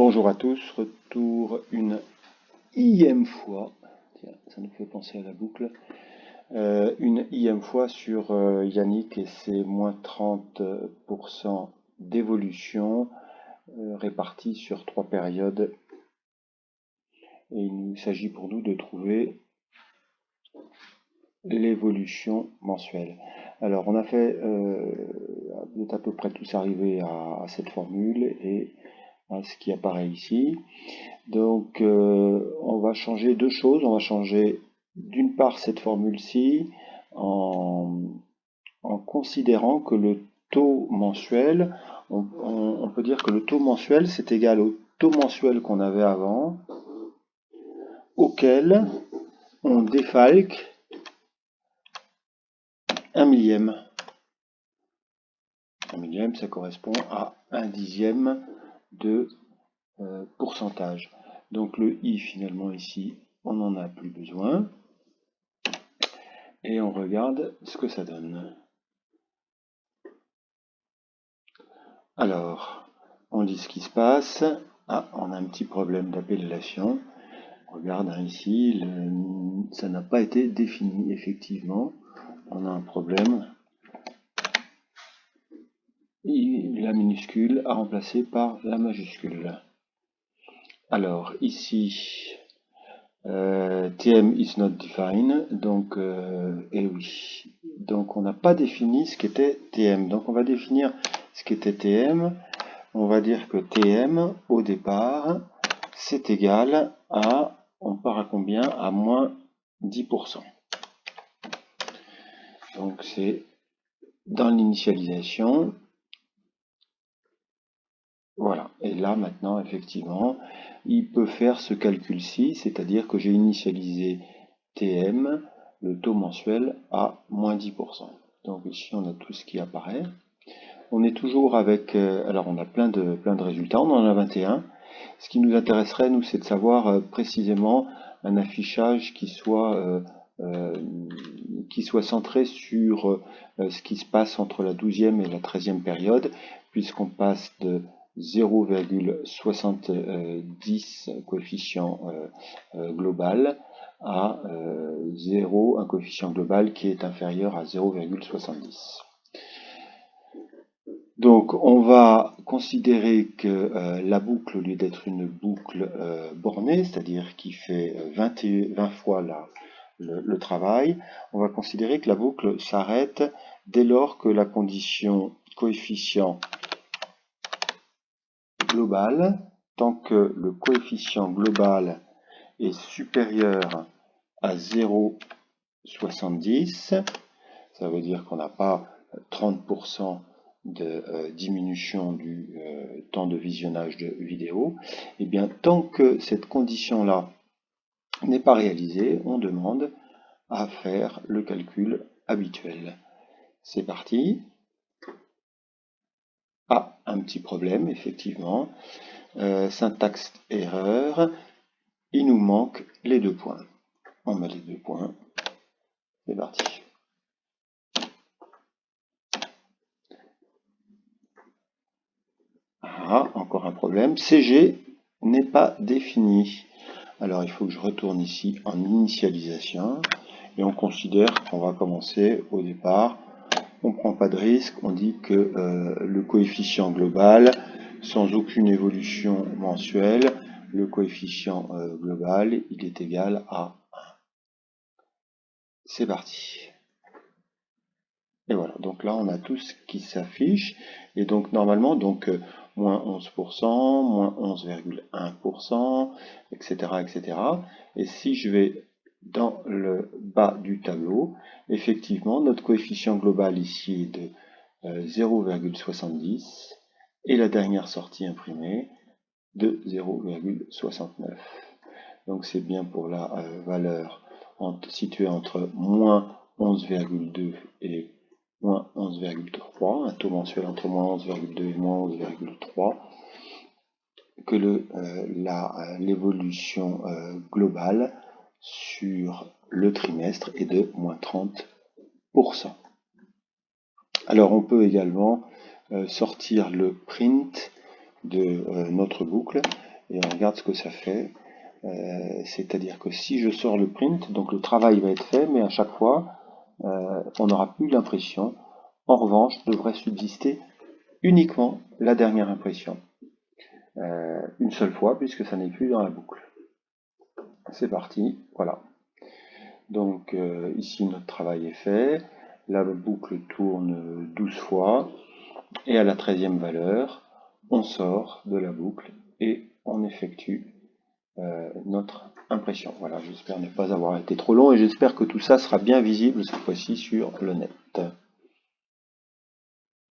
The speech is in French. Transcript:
Bonjour à tous, retour une ième fois, tiens, ça nous fait penser à la boucle, une ième fois sur Yannick et ses moins 30% d'évolution répartis sur 3 périodes. Et il s'agit pour nous de trouver l'évolution mensuelle. Alors on a fait, vous êtes à peu près tous arrivés à cette formule et à ce qui apparaît ici. Donc on va changer deux choses. On va changer d'une part cette formule-ci en considérant que le taux mensuel, on peut dire que le taux mensuel c'est égal au taux mensuel qu'on avait avant, auquel on défalque 1/1000. 1/1000, ça correspond à 1/10 de pourcentage. Donc le i finalement ici, on n'en a plus besoin. Et on regarde ce que ça donne. Alors, on lit ce qui se passe. Ah, on a un petit problème d'appellation. Regarde ici, ça n'a pas été défini, effectivement. On a un problème. La minuscule a remplacé par la majuscule. Alors, ici, TM is not defined, donc, et oui. Donc, on n'a pas défini ce qu'était TM. Donc, on va définir ce qu'était TM. On va dire que TM, au départ, c'est égal à, on part à combien? À moins 10%. Donc, c'est dans l'initialisation. Voilà. Et là, maintenant, effectivement, il peut faire ce calcul-ci, c'est-à-dire que j'ai initialisé TM, le taux mensuel, à moins 10%. Donc ici, on a tout ce qui apparaît. On est toujours avec, alors on a plein de résultats, on en a 21. Ce qui nous intéresserait, nous, c'est de savoir précisément un affichage qui soit centré sur ce qui se passe entre la 12e et la 13e période, puisqu'on passe de 0,70 coefficient global à 0, un coefficient global qui est inférieur à 0,70. Donc on va considérer que la boucle, au lieu d'être une boucle bornée, c'est-à-dire qui fait 20 fois le travail, on va considérer que la boucle s'arrête dès lors que la condition coefficient global, tant que le coefficient global est supérieur à 0,70, ça veut dire qu'on n'a pas 30% de diminution du temps de visionnage de vidéo, et bien tant que cette condition-là n'est pas réalisée, on demande à faire le calcul habituel. C'est parti. Ah, un petit problème, effectivement. Syntaxe erreur. Il nous manque les 2 points. On met les 2 points. C'est parti. Ah, encore un problème. CG n'est pas défini. Alors il faut que je retourne ici en initialisation et on considère qu'on va commencer au départ. On ne prend pas de risque, on dit que le coefficient global, sans aucune évolution mensuelle, le coefficient global, il est égal à 1. C'est parti. Et voilà, donc là on a tout ce qui s'affiche, et donc normalement, moins 11%, moins 11,1%, etc., etc. Et si je vais dans le bas du tableau, effectivement, notre coefficient global ici est de 0,70, et la dernière sortie imprimée de 0,69. Donc c'est bien pour la valeur située entre moins 11,2 et moins 11,3, un taux mensuel entre moins 11,2 et moins 11,3, que l'évolution globale sur le trimestre est de moins 30%. Alors on peut également sortir le print de notre boucle, et on regarde ce que ça fait. C'est-à-dire que si je sors le print, donc le travail va être fait, mais à chaque fois, on n'aura plus l'impression. En revanche, devrait subsister uniquement la dernière impression. Une seule fois, puisque ça n'est plus dans la boucle. C'est parti, voilà. Donc ici, notre travail est fait. La boucle tourne 12 fois. Et à la 13e valeur, on sort de la boucle et on effectue notre impression. Voilà, j'espère ne pas avoir été trop long et j'espère que tout ça sera bien visible cette fois-ci sur le net.